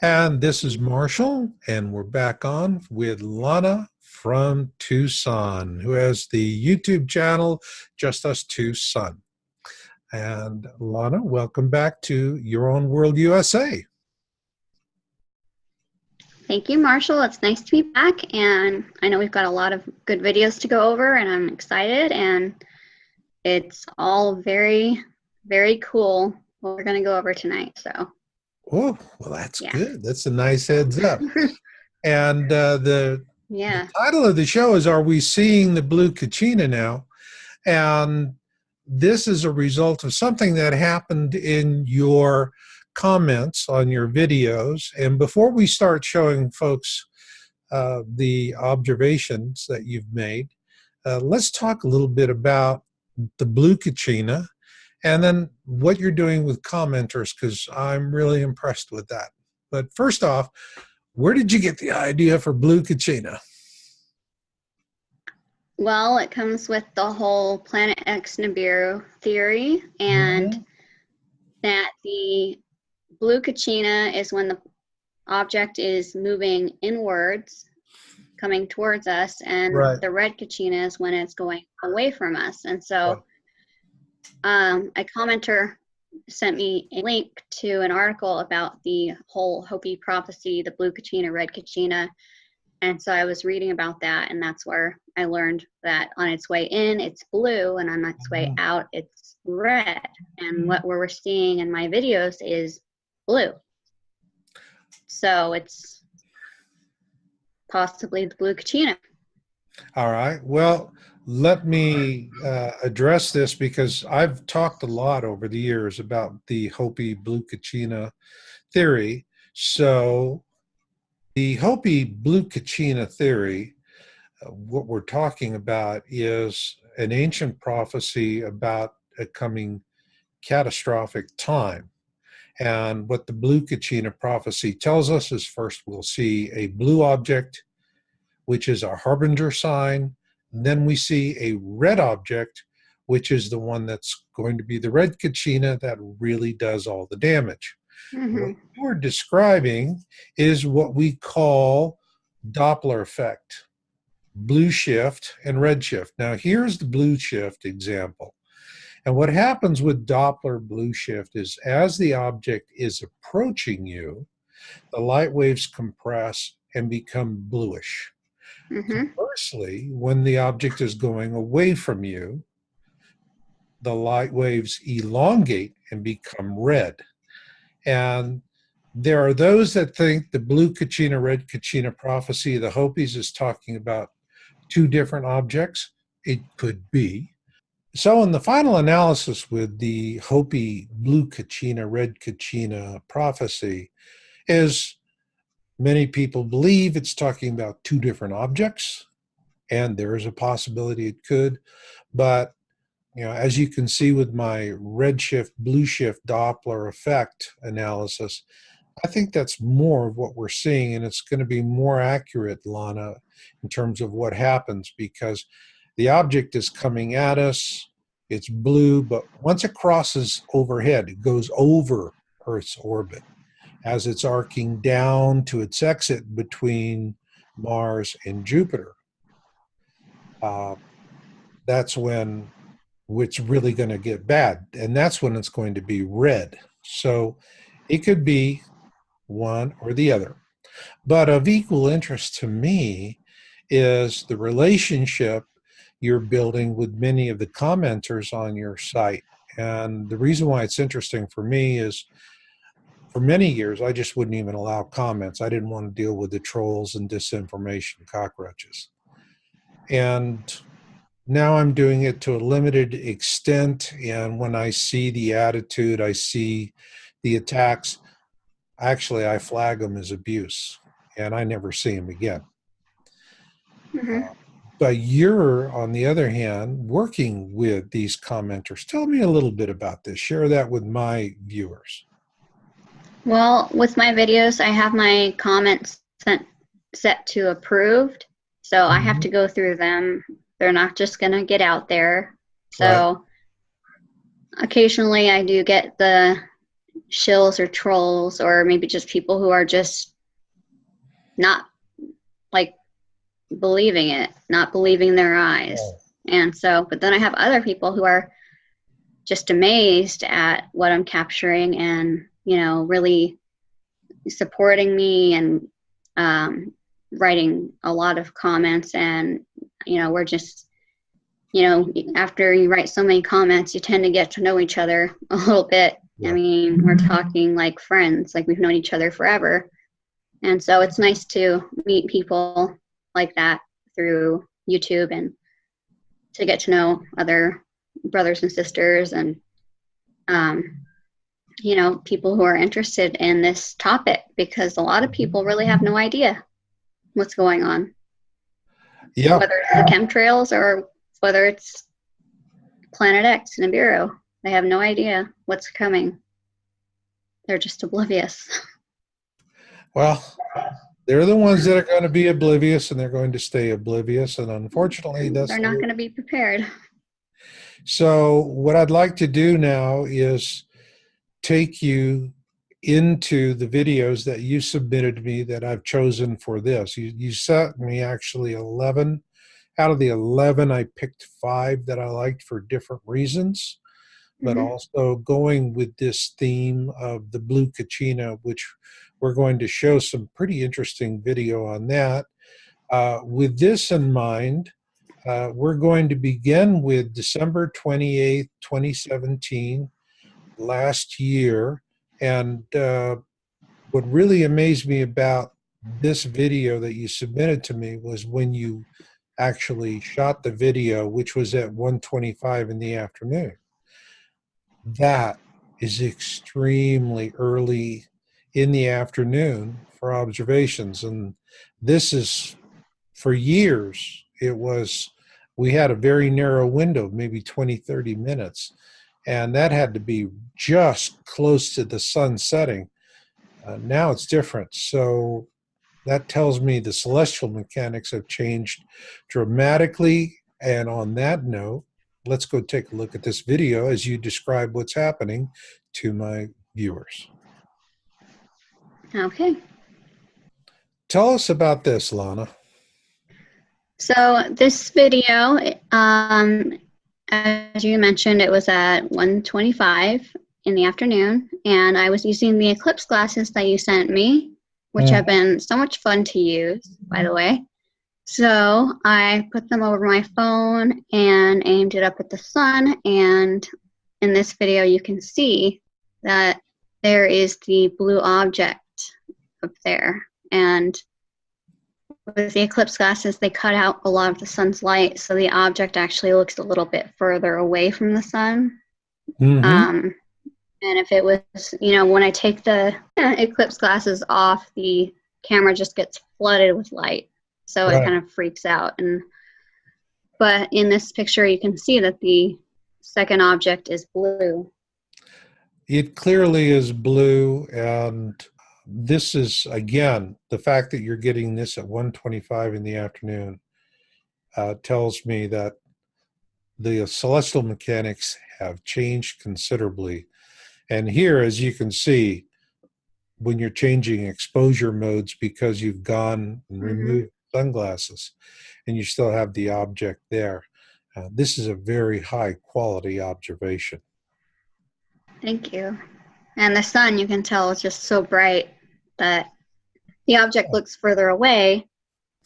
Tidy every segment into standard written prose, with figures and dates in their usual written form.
And this is Marshall, and we're back on with Lana from Tucson, who has the YouTube channel Just Us Tucson. And Lana, welcome back to Your Own World USA. Thank you, Marshall. It's nice to be back, and I know we've got a lot of good videos to go over, and I'm excited, and it's all very, very cool what we're going to go over tonight. So, Oh, well, that's yeah. good. That's a nice heads up. And the Yeah. title of the show is Are We Seeing the Blue Kachina Now? And this is a result of something that happened in your comments on your videos. And before we start showing folks the observations that you've made, let's talk a little bit about the blue Kachina and then what you're doing with commenters, because I'm really impressed with that. But first off, where did you get the idea for blue Kachina? Well, it comes with the whole Planet X Nibiru theory, and that the blue Kachina is when the object is moving inwards, coming towards us, and Right. the red Kachina is when it's going away from us. And Right. so a commenter sent me a link to an article about the whole Hopi prophecy, the blue Kachina, red Kachina. And so I was reading about that, and that's where I learned that on its way in, it's blue, and on its way out, it's red. And what we're seeing in my videos is blue. So it's possibly the blue Kachina. All right. Well, let me address this because I've talked a lot over the years about the Hopi Blue Kachina theory. So, the Hopi Blue Kachina theory, what we're talking about is an ancient prophecy about a coming catastrophic time. And what the Blue Kachina prophecy tells us is first we'll see a blue object, which is a harbinger sign. And then we see a red object, which is the one that's going to be the red Kachina that really does all the damage. What you're describing is what we call Doppler effect, blue shift and red shift. Now, here's the blue shift example. And what happens with Doppler blue shift is as the object is approaching you, the light waves compress and become bluish. Conversely, when the object is going away from you, the light waves elongate and become red. And there are those that think the blue Kachina, red Kachina prophecy of the Hopis is talking about two different objects. It could be. So in the final analysis with the Hopi blue Kachina, red Kachina prophecy is many people believe it's talking about two different objects, and there is a possibility it could. But as you can see with my red shift, blue shift Doppler effect analysis, I think that's more of what we're seeing, and it's going to be more accurate, Lana, in terms of what happens, because the object is coming at us, it's blue, but once it crosses overhead, it goes over Earth's orbit. As it's arcing down to its exit between Mars and Jupiter, that's when it's really going to get bad, and that's when it's going to be red. So it could be one or the other. But of equal interest to me is the relationship you're building with many of the commenters on your site. And the reason why it's interesting for me is for many years, I just wouldn't even allow comments. I didn't want to deal with the trolls and disinformation cockroaches. And now I'm doing it to a limited extent. And when I see the attitude, I see the attacks, actually, I flag them as abuse and I never see them again. But you're, on the other hand, working with these commenters. Tell me a little bit about this. Share that with my viewers. Well, with my videos, I have my comments set to approved. So I have to go through them. They're not just going to get out there. So occasionally I do get the shills or trolls, or maybe just people who are just not like believing it, not believing their eyes. Oh. And so, but then I have other people who are just amazed at what I'm capturing and, you know, really supporting me and writing a lot of comments. And, you know, we're just, you know, after you write so many comments, you tend to get to know each other a little bit. Yeah. I mean, we're talking like friends, like we've known each other forever. And so it's nice to meet people like that through YouTube and to get to know other brothers and sisters and, you know, people who are interested in this topic, because a lot of people really have no idea what's going on. Yeah. Whether it's the chemtrails or whether it's Planet X, Nibiru, they have no idea what's coming. They're just oblivious. Well, they're the ones that are going to be oblivious, and they're going to stay oblivious. And unfortunately, They're not going to be prepared. So what I'd like to do now is take you into the videos that you submitted to me that I've chosen for this. You sent me actually 11. Out of the 11, I picked 5 that I liked for different reasons, but also going with this theme of the blue Kachina, which we're going to show some pretty interesting video on that. With this in mind, we're going to begin with December 28th, 2017, last year. And what really amazed me about this video that you submitted to me was when you actually shot the video, which was at 1:25 in the afternoon. That is extremely early in the afternoon for observations. And this is, for years, we had a very narrow window, maybe 20, 30 minutes. And that had to be just close to the sun setting. Now it's different. So that tells me the celestial mechanics have changed dramatically. And on that note, let's go take a look at this video as you describe what's happening to my viewers. Okay. Tell us about this, Lana. So this video, as you mentioned, it was at 1:25 in the afternoon, and I was using the eclipse glasses that you sent me, which have been so much fun to use, by the way. So I put them over my phone and aimed it up at the sun, and in this video you can see that there is the blue object up there. And with the eclipse glasses, they cut out a lot of the sun's light, so the object actually looks a little bit further away from the sun. And if it was, you know, when I take the eclipse glasses off, the camera just gets flooded with light, so it kind of freaks out. But in this picture, you can see that the second object is blue. It clearly is blue, and this is, again, the fact that you're getting this at 1:25 in the afternoon tells me that the celestial mechanics have changed considerably. And here, as you can see, when you're changing exposure modes because you've gone and removed sunglasses and you still have the object there, this is a very high quality observation. Thank you. And the sun, you can tell, is just so bright that the object looks further away,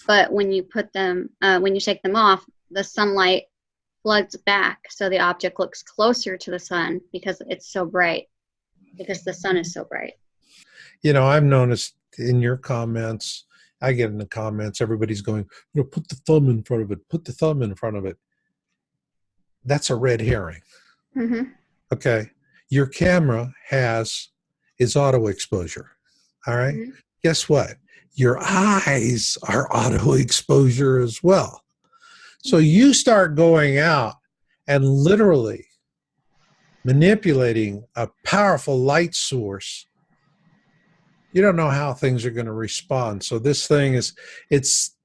but when you put them, when you take them off, the sunlight floods back, so the object looks closer to the sun because it's so bright, because the sun is so bright. You know, I've noticed in your comments, I get in the comments, everybody's going, you know, put the thumb in front of it, put the thumb in front of it. That's a red herring. Okay. Your camera is auto exposure. All right. Guess what? Your eyes are auto exposure as well. So you start going out and literally manipulating a powerful light source. You don't know how things are going to respond. So this thing is,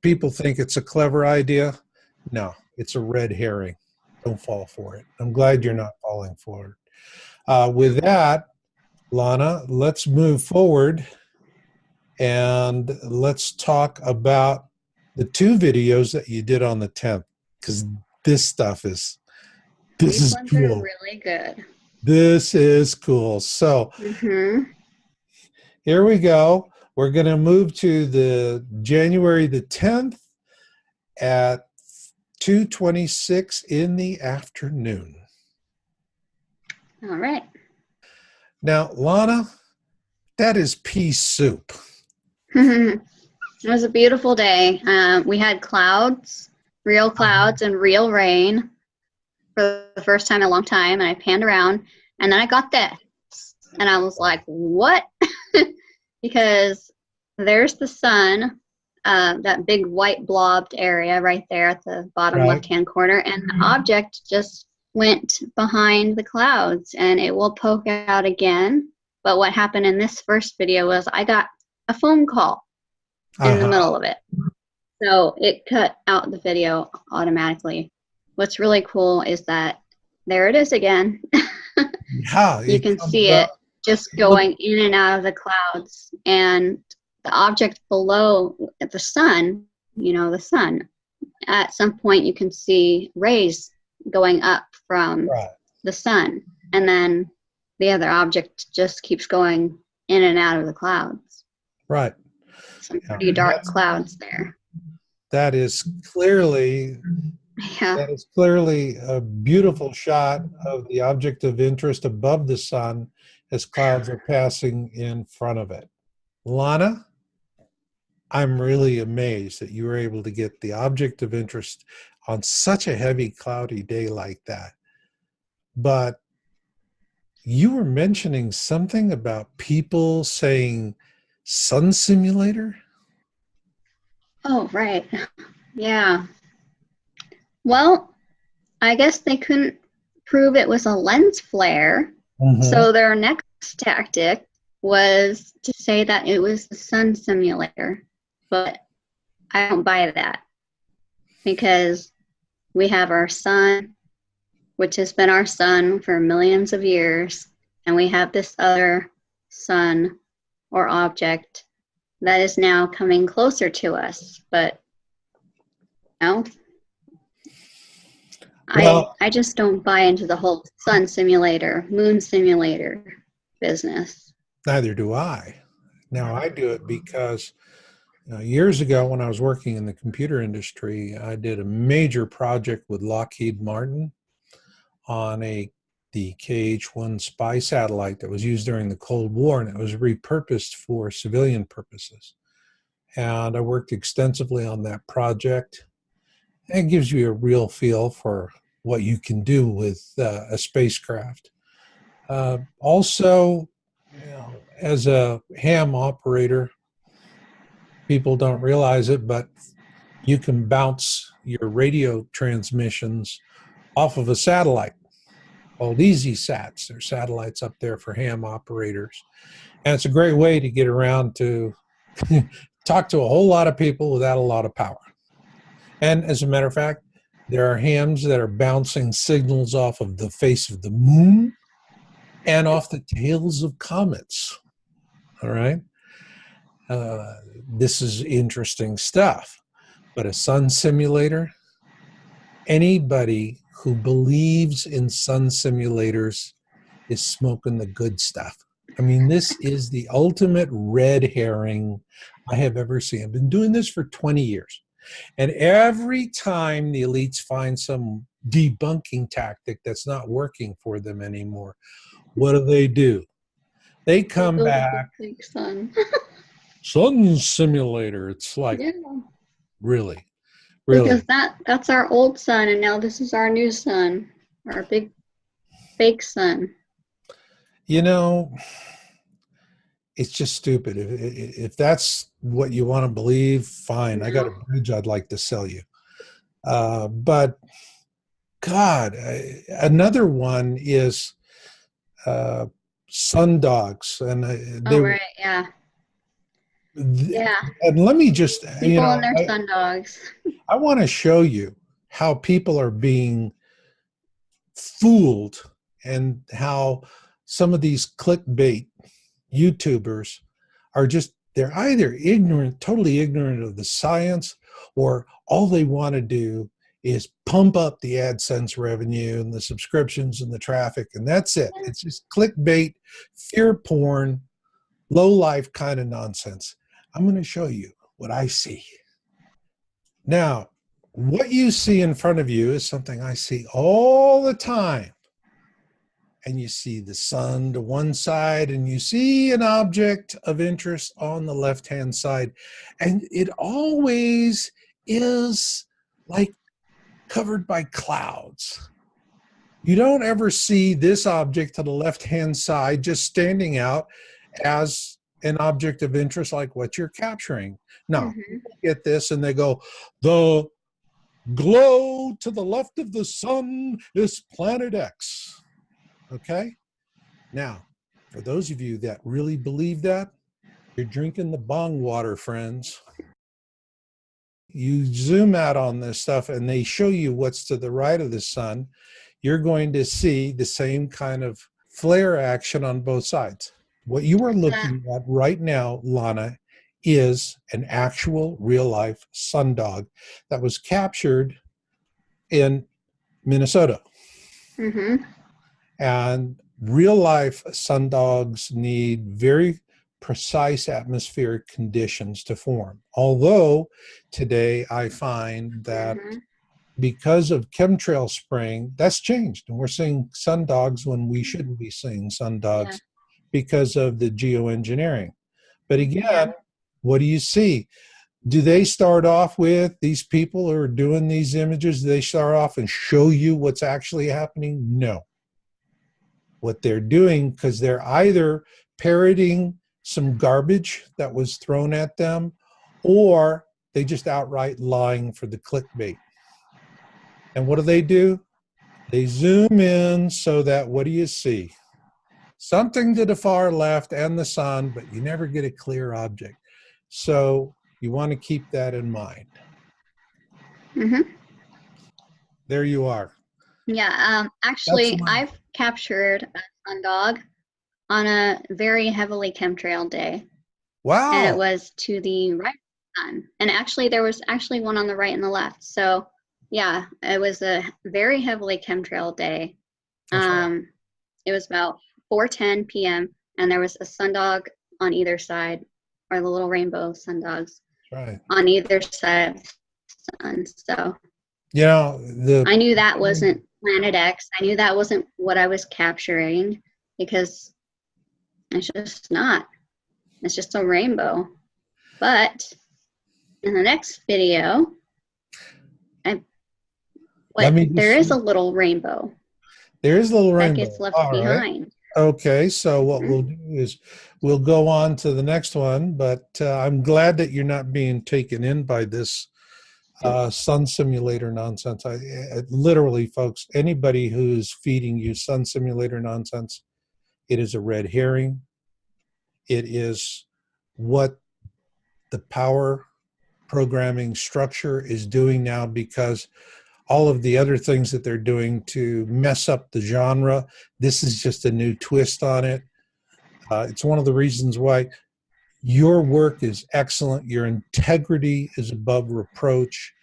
people think it's a clever idea. No, it's a red herring. Don't fall for it. I'm glad you're not falling for it. With that, Lana, let's move forward and let's talk about the two videos that you did on the 10th, because this stuff is, this These is ones are cool. really good. This is cool. So Mm-hmm. here we go. We're going to move to the January the 10th at 2:26 in the afternoon. All right. Now, Lana, that is pea soup. It was a beautiful day. We had clouds, real clouds, and real rain for the first time in a long time. And I panned around, and then I got this, and I was like, "What?" Because there's the sun, that big white blobbed area right there at the bottom Right. left-hand corner, and the object just went behind the clouds, and it will poke out again. But what happened in this first video was I got a phone call in the middle of it. So it cut out the video automatically. What's really cool is that there it is again. Yeah, You can see it just going in and out of the clouds. And the object below the sun, the sun, at some point you can see rays going up from the sun. And then the other object just keeps going in and out of the clouds. Right. Some pretty dark clouds there. That is clearly a beautiful shot of the object of interest above the sun as clouds are passing in front of it. Lana, I'm really amazed that you were able to get the object of interest on such a heavy, cloudy day like that. But you were mentioning something about people saying sun simulator? Oh, right. Yeah. Well, I guess they couldn't prove it was a lens flare. So their next tactic was to say that it was a sun simulator. But I don't buy that, because we have our sun, which has been our sun for millions of years, and we have this other sun or object that is now coming closer to us. But no, well, I just don't buy into the whole sun simulator, moon simulator business. Neither do I. Now, I do it because years ago when I was working in the computer industry, I did a major project with Lockheed Martin on the KH-1 spy satellite that was used during the Cold War, and it was repurposed for civilian purposes. And I worked extensively on that project. It gives you a real feel for what you can do with a spacecraft. Also, as a ham operator, people don't realize it, but you can bounce your radio transmissions off of a satellite called Easy Sats. There's satellites up there for ham operators. And it's a great way to get around to talk to a whole lot of people without a lot of power. And as a matter of fact, there are hams that are bouncing signals off of the face of the moon and off the tails of comets. All right. This is interesting stuff. But a sun simulator, anybody who believes in sun simulators is smoking the good stuff. I mean, this is the ultimate red herring I have ever seen. I've been doing this for 20 years. And every time the elites find some debunking tactic that's not working for them anymore, what do? They come back. Sun simulator. It's like, really? Because that's our old sun, and now this is our new sun, our big fake sun. It's just stupid. If that's what you want to believe, fine. I got a bridge I'd like to sell you. But God, another one is sun dogs, and yeah. And let me just people and their sun dogs. I want to show you how people are being fooled and how some of these clickbait YouTubers are just, they're either ignorant, totally ignorant of the science, or all they want to do is pump up the AdSense revenue and the subscriptions and the traffic, and that's it. It's just clickbait, fear porn, low life kind of nonsense. I'm going to show you what I see. Now, what you see in front of you is something I see all the time. And you see the sun to one side, and you see an object of interest on the left-hand side. And it always is like covered by clouds. You don't ever see this object to the left-hand side just standing out as an object of interest like what you're capturing. Now, people get this and they go, the glow to the left of the sun is planet X. Okay? Now, for those of you that really believe that, you're drinking the bong water, friends. You zoom out on this stuff and they show you what's to the right of the sun. You're going to see the same kind of flare action on both sides. What you are looking at right now, Lana, is an actual real-life sundog that was captured in Minnesota. And real-life sundogs need very precise atmospheric conditions to form. Although today I find that because of chemtrail spraying, that's changed. And we're seeing sundogs when we shouldn't be seeing sundogs because of the geoengineering. But again, what do you see? Do they start off with, these people who are doing these images, do they start off and show you what's actually happening? No. What they're doing, because they're either parroting some garbage that was thrown at them, or they just outright lying for the clickbait. And what do? They zoom in so that, what do you see? Something to the far left and the sun, but you never get a clear object. So you want to keep that in mind. There you are. Yeah, actually, I've captured a sundog on a very heavily chemtrail day. Wow. And it was to the right of the sun. And actually, there was actually one on the right and the left. So, yeah, it was a very heavily chemtrail day. It was about 4:10 p.m. and there was a sundog on either side, or the little rainbow sundogs on either side of the sun. So, you know, I knew that wasn't Planet X. I knew that wasn't what I was capturing, because it's just not. It's just a rainbow. But in the next video, there is a little rainbow. There is a little rainbow that gets left behind. Okay, so what we'll do is we'll go on to the next one, but I'm glad that you're not being taken in by this sun simulator nonsense. Literally, folks, anybody who's feeding you sun simulator nonsense, it is a red herring. It is what the power programming structure is doing now, because all of the other things that they're doing to mess up the genre, this is just a new twist on it. It's one of the reasons why your work is excellent. Your integrity is above reproach.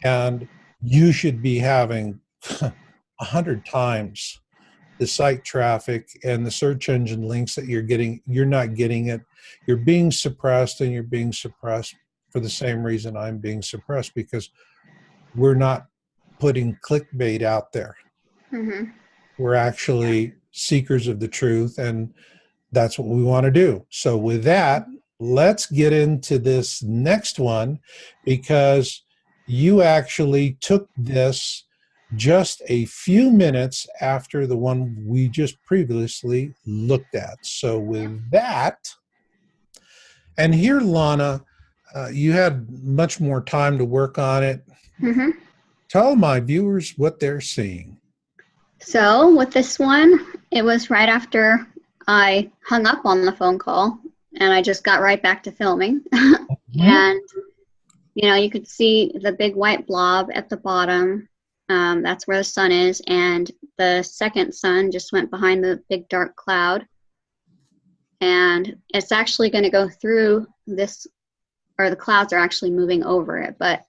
And you should be having 100 times the site traffic and the search engine links that you're getting. You're not getting it. You're being suppressed, and you're being suppressed for the same reason I'm being suppressed, because we're not putting clickbait out there. We're actually seekers of the truth, and that's what we want to do. So with that, let's get into this next one, because you actually took this just a few minutes after the one we just previously looked at. So with that, and here, Lana, you had much more time to work on it. Tell my viewers what they're seeing. So with this one, it was right after I hung up on the phone call, and I just got right back to filming. And, you know, you could see the big white blob at the bottom. That's where the sun is, and the second sun just went behind the big dark cloud. And it's actually going to go through this, or the clouds are actually moving over it. But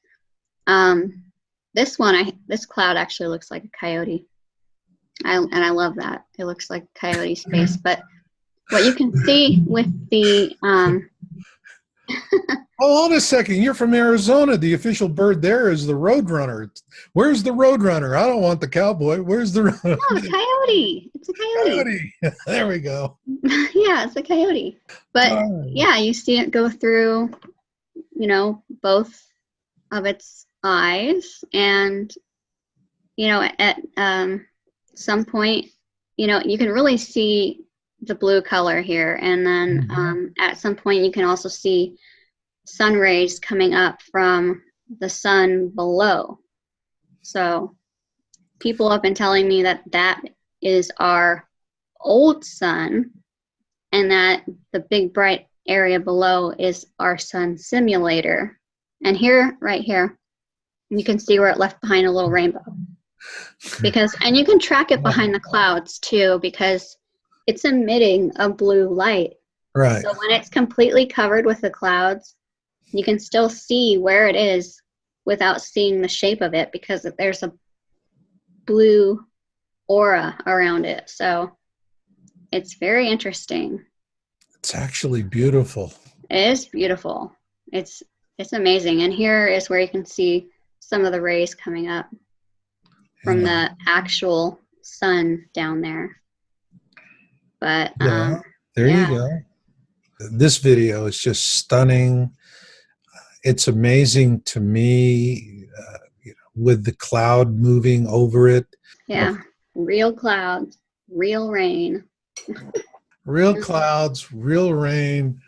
this cloud actually looks like a coyote. And I love that. It looks like coyote's face. But what you can see with the Hold on a second. You're from Arizona. The official bird there is the roadrunner. Where's the roadrunner? I don't want the cowboy. Where's the the coyote? It's a coyote. coyote? There we go. Yeah, it's a coyote. But yeah, you see it go through, both of its eyes, and at some point, you can really see the blue color here, and then at some point you can also see sun rays coming up from the sun below. So people have been telling me that that is our old sun, and that the big bright area below is our sun simulator. And here, right here, you can see where it left behind a little rainbow. And you can track it behind the clouds too, because it's emitting a blue light. Right. So when it's completely covered with the clouds, you can still see where it is without seeing the shape of it, because there's a blue aura around it. So it's very interesting. It's actually beautiful. It is beautiful. It's amazing. And here is where you can see some of the rays coming up from the actual sun down there. But there you go. This video is just stunning. It's amazing to me, with the cloud moving over it. Yeah, real clouds, real rain. Real clouds, real rain.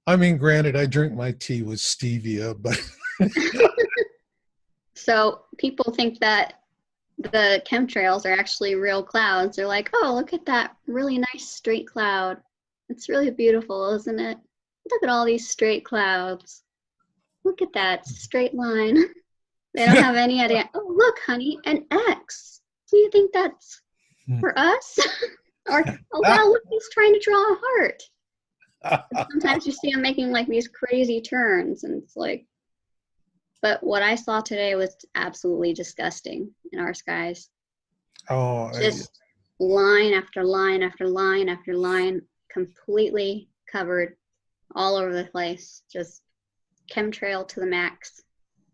I mean, granted, I drink my tea with stevia, but So people think that the chemtrails are actually real clouds. They're like, oh, look at that really nice straight cloud. It's really beautiful, isn't it? Look at all these straight clouds. Look at that straight line. They don't have any idea. Oh, look, honey, an X. Do you think that's for us? Or, oh, wow, look, he's trying to draw a heart. And sometimes you see him making like these crazy turns, and it's like, but what I saw today was absolutely disgusting in our skies. Oh, just line after line after line after line, completely covered all over the place. Just chemtrail to the max.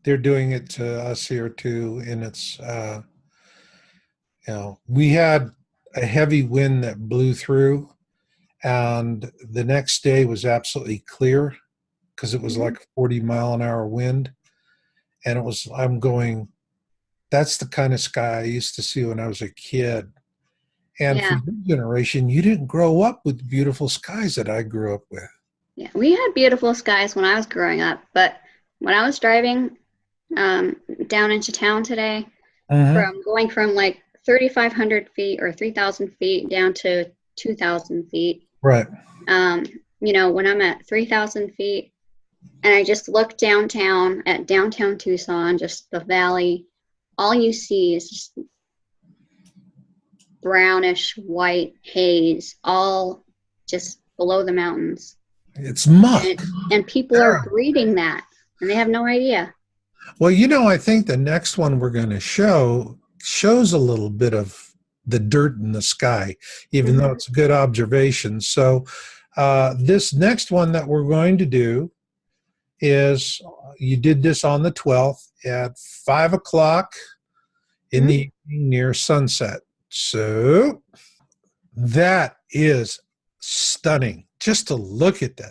They're doing it to us here too, and it's we had a heavy wind that blew through, and the next day was absolutely clear because it was like a 40-mile-an-hour wind. And I'm going, that's the kind of sky I used to see when I was a kid. And for your generation, you didn't grow up with the beautiful skies that I grew up with. Yeah, we had beautiful skies when I was growing up, but when I was driving down into town today, going from like 3,500 feet or 3,000 feet down to 2,000 feet. Right. When I'm at 3,000 feet and I just look downtown at downtown Tucson, just the valley, all you see is just brownish white haze, all just below the mountains. It's muck. And people are breathing that, and they have no idea. Well, I think the next one we're going to shows a little bit of the dirt in the sky, even though it's a good observation. So this next one that we're going to do is, you did this on the 12th at 5 o'clock in the evening near sunset. So that is stunning. Just to look at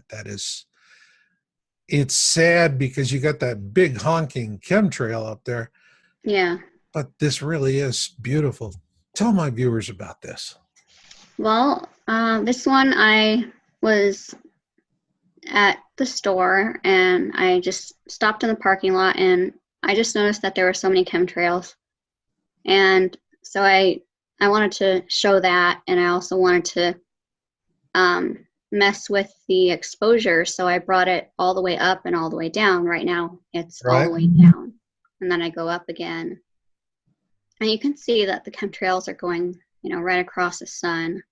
it's sad because you got that big honking chemtrail up there. Yeah. But this really is beautiful. Tell my viewers about this. Well, this one, I was at the store and I just stopped in the parking lot, and I just noticed that there were so many chemtrails. And so I wanted to show that, and I also wanted to mess with the exposure. So I brought it all the way up and all the way down. Right now it's all the way down, and then I go up again. And you can see that the chemtrails are going, right across the sun.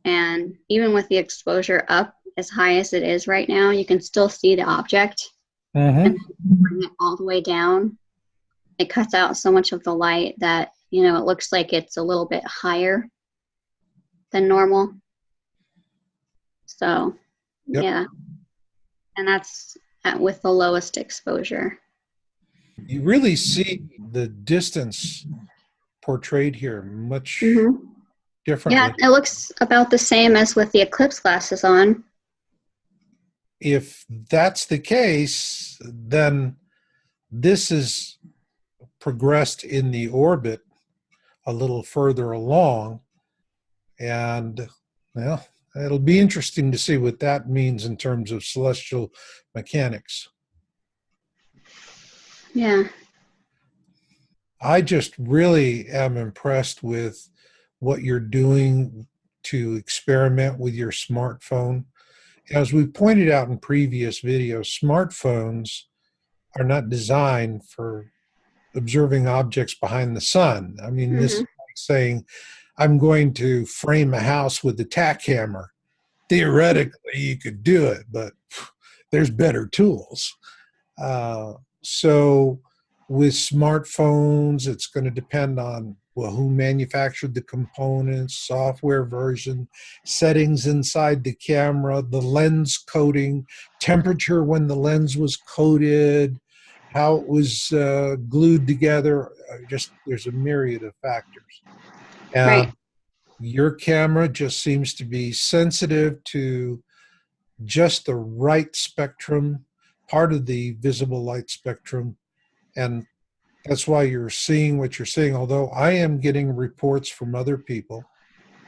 And even with the exposure up as high as it is right now, you can still see the object. And Mm-hmm. then bring it all the way down. It cuts out so much of the light that, it looks like it's a little bit higher than normal. So, Yep. yeah. And that's with the lowest exposure. You really see the distance portrayed here much Mm-hmm. Yeah, differently. it looks about the same as with the eclipse glasses on. If that's the case, then this is progressed in the orbit a little further along. And, well, it'll be interesting to see what that means in terms of celestial mechanics. Yeah. I just really am impressed with what you're doing to experiment with your smartphone. As we pointed out in previous videos, smartphones are not designed for observing objects behind the sun. I mean, this is Mm-hmm. like saying, I'm going to frame a house with a tack hammer. Theoretically, you could do it, but there's better tools. Uh, so with smartphones, it's going to depend on, well, who manufactured the components, software version, settings inside the camera, the lens coating, temperature when the lens was coated, how it was glued together. Just there's a myriad of factors. Right. Your camera just seems to be sensitive to just the right spectrum, part of the visible light spectrum. And that's why you're seeing what you're seeing. Although I am getting reports from other people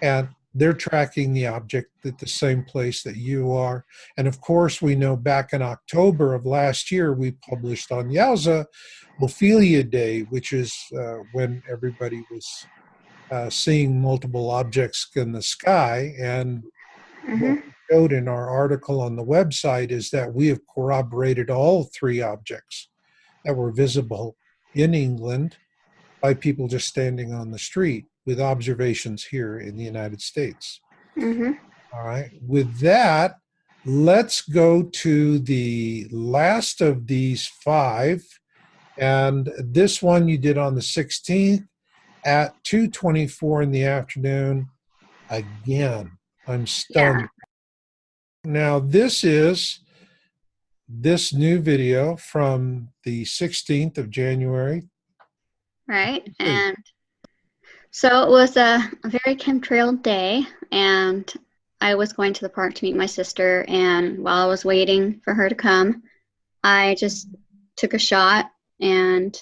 and they're tracking the object at the same place that you are. And of course, we know back in October of last year, we published on Yowza Ophelia Day, which is when everybody was seeing multiple objects in the sky. And what Mm-hmm. we showed in our article on the website is that we have corroborated all three objects that were visible in England by people just standing on the street with observations here in the United States. Mm-hmm. All right. With that, let's go to the last of these five. And this one you did on the 16th at 2:24 in the afternoon. Again, I'm Yeah. stunned. Now, this is this new video from the 16th of January. Right. See. And so it was a very chemtrail day, and I was going to the park to meet my sister. And while I was waiting for her to come, I just took a shot. And,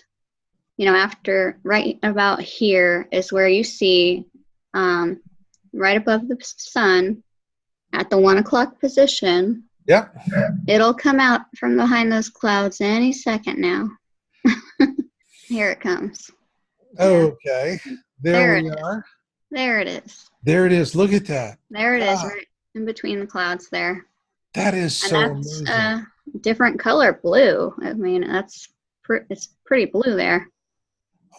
after right about here is where you see right above the sun at the 1 o'clock position. Yep. It'll come out from behind those clouds any second now. Here it comes. Okay. There There we it are. is. There it is. There it is. Look at that. There it is, God, right in between the clouds there. that is And so that's amazing. a different color blue. I mean, it's pretty blue there.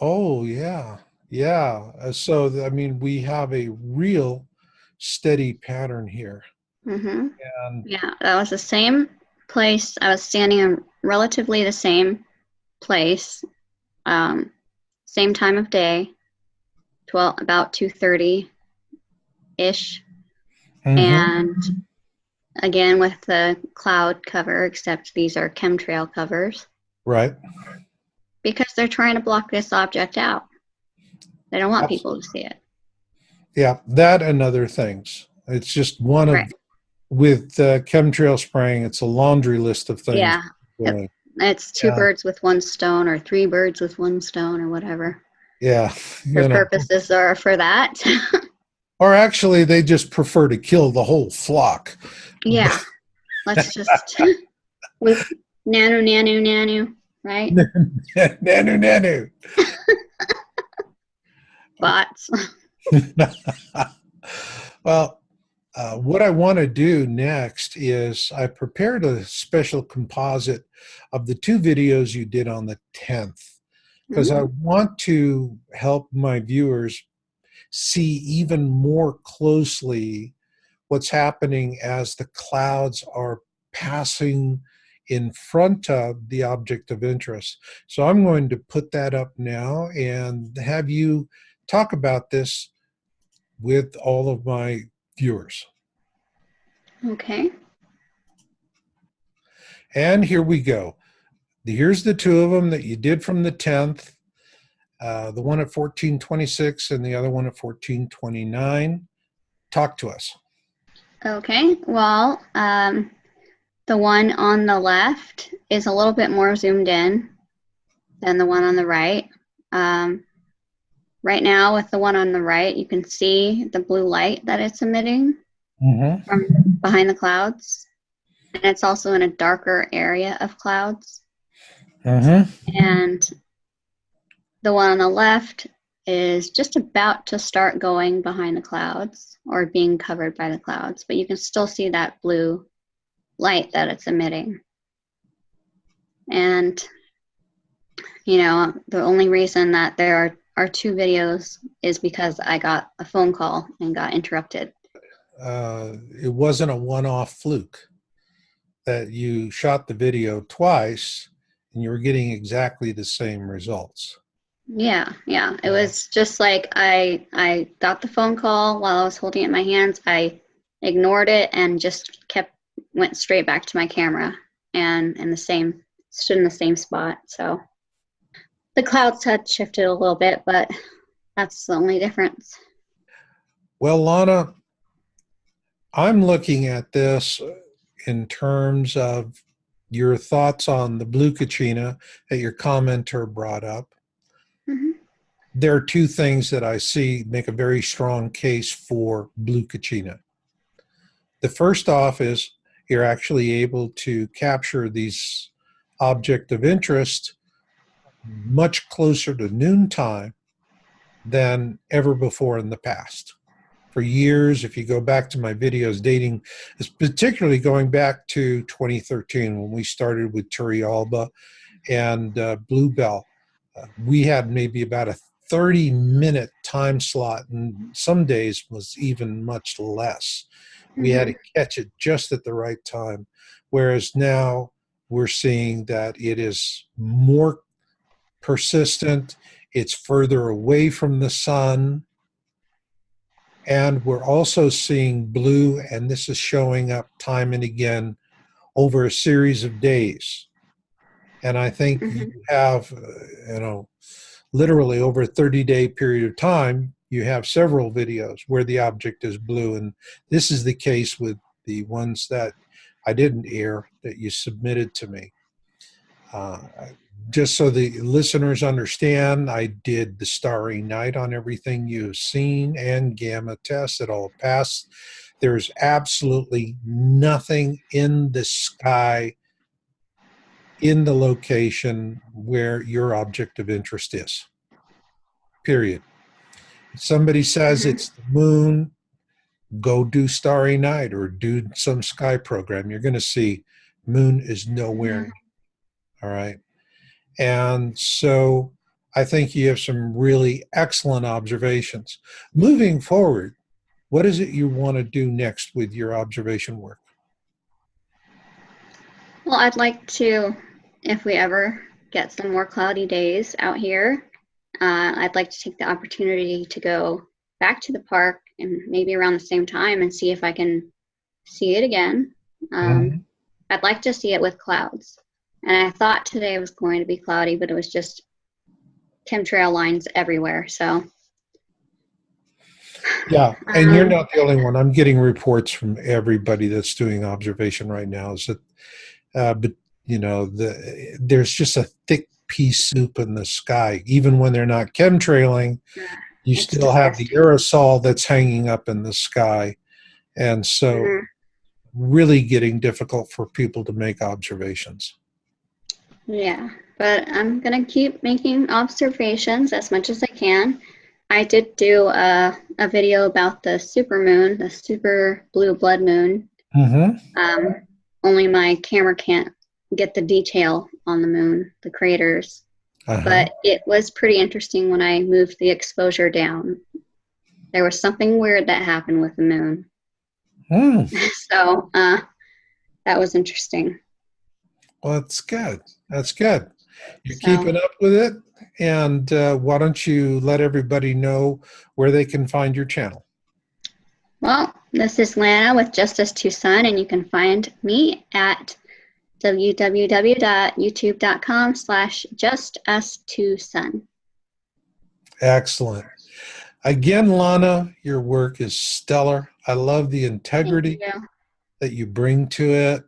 Oh, yeah. Yeah. So, I mean, we have a real steady pattern here. Mm-hmm. And Yeah, that was the same place. I was standing in relatively the same place, same time of day, about 2:30 ish, mhm, and again with the cloud cover, except these are chemtrail covers right. because they're trying to block this object out. They don't want people Absolutely. to see it. Yeah. That and other things. It's just one Right. of, with chemtrail spraying, it's a laundry list of things. Yeah. Yep. Doing. It's two Yeah. birds with one stone, or three birds with one stone, or whatever. Yeah. Their You know, purposes are for that. or actually, they just prefer to kill the whole flock. Yeah. Let's just with nanu, right? Nanu, nanu. Bots. Well, what I want to do next is I prepared a special composite of the two videos you did on the 10th. because I want to help my viewers see even more closely what's happening as the clouds are passing in front of the object of interest. So I'm going to put that up now and have you talk about this with all of my viewers. Okay. And here we go. Here's the two of them that you did from the 10th, the one at 1426 and the other one at 1429. Talk to us. Okay. Well, the one on the left is a little bit more zoomed in than the one on the right. Right now, with the one on the right, you can see the blue light that it's emitting from behind the clouds. And it's also in a darker area of clouds. And the one on the left is just about to start going behind the clouds or being covered by the clouds, but you can still see that blue light that it's emitting. And, you know, the only reason that there are two videos is because I got a phone call and got interrupted. It wasn't a one-off fluke that you shot the video twice and you were getting exactly the same results. Yeah. It was just like I got the phone call while I was holding it in my hands. I ignored it and just went straight back to my camera and stood in the same spot. So the clouds had shifted a little bit, but that's the only difference. Well, Lana, I'm looking at this in terms of your thoughts on the blue Kachina that your commenter brought up. There are two things that I see make a very strong case for blue Kachina. The first off is you're actually able to capture these object of interest much closer to noontime than ever before in the past. For years, if you go back to my videos dating, particularly going back to 2013 when we started with Turrialba and Bluebell, we had maybe about a 30-minute time slot, and some days was even much less. We had to catch it just at the right time, whereas now we're seeing that it is more persistent, it's further away from the sun, and we're also seeing blue, and this is showing up time and again over a series of days. And I think you have, literally over a 30-day period of time, you have several videos where the object is blue. And this is the case with the ones that I didn't air that you submitted to me. Just so the listeners understand, I did the starry night on everything you've seen and gamma tests. It all passed. There's absolutely nothing in the sky in the location where your object of interest is. Period. If somebody says it's the moon, go do starry night or do some sky program. You're going to see moon is nowhere. All right. And so I think you have some really excellent observations. Moving forward, what is it you want to do next with your observation work? Well, I'd like to, if we ever get some more cloudy days out here, I'd like to take the opportunity to go back to the park and maybe around the same time and see if I can see it again. I'd like to see it with clouds. And I thought today was going to be cloudy, but it was just chemtrail lines everywhere. So, yeah, and you're not the only one. I'm getting reports from everybody that's doing observation right now. Is that, but there's just a thick pea soup in the sky. Even when they're not chemtrailing, you still have the aerosol that's hanging up in the sky, and so really getting difficult for people to make observations. Yeah, but I'm going to keep making observations as much as I can. I did do a video about the supermoon, the super blue blood moon. Only my camera can't get the detail on the moon, the craters. Uh-huh. but it was pretty interesting when I moved the exposure down. There was something weird that happened with the moon. Hmm. So that was interesting. Well, that's good. That's good. You're So, keeping up with it. And why don't you let everybody know where they can find your channel? well, this is Lana with Just Us Two Sun, and you can find me at www.youtube.com/justus2sun. Excellent. Again, Lana, your work is stellar. I love the Thank integrity you. that you bring to it.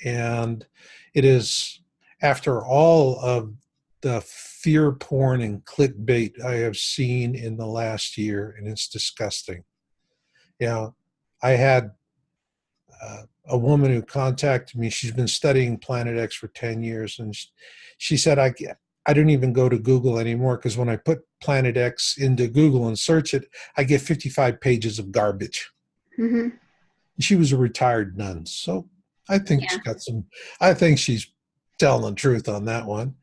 And it is, after all of the fear porn and clickbait I have seen in the last year, and it's disgusting. You know, I had a woman who contacted me. She's been studying Planet X for 10 years. And she said, I don't even go to Google anymore because when I put Planet X into Google and search it, I get 55 pages of garbage. Hmm. She was a retired nun. So I think Yeah. I think she's telling the truth on that one.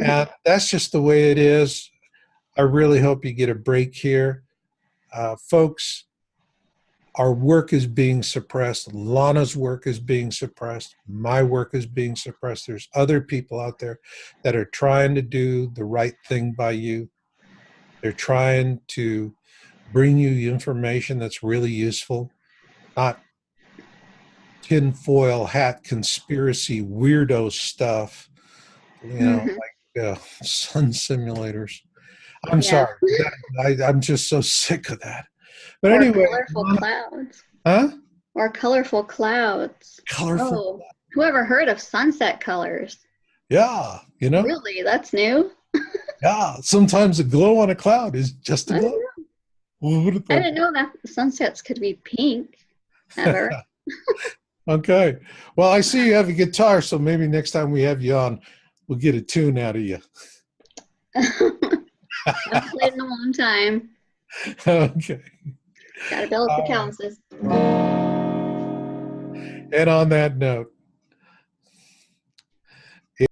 And that's just the way it is. I really hope you get a break here. Folks, our work is being suppressed. Lana's work is being suppressed. My work is being suppressed. There's other people out there that are trying to do the right thing by you. They're trying to bring you information that's really useful, not tinfoil hat conspiracy weirdo stuff, like sun simulators. I'm Yeah. sorry. I'm just so sick of that. But Or anyway, colorful clouds. huh? Or colorful clouds. Colorful. Oh, whoever heard of sunset colors? Yeah, Really? That's new? yeah. Sometimes the glow on a cloud is just a I glow. Who would have I thought didn't know that sunsets could be pink ever. that? Okay. Well, I see you have a guitar, so maybe next time we have you on, we'll get a tune out of you. Haven't played in a long time. Okay. Got to build up the All right. calluses. And on that note,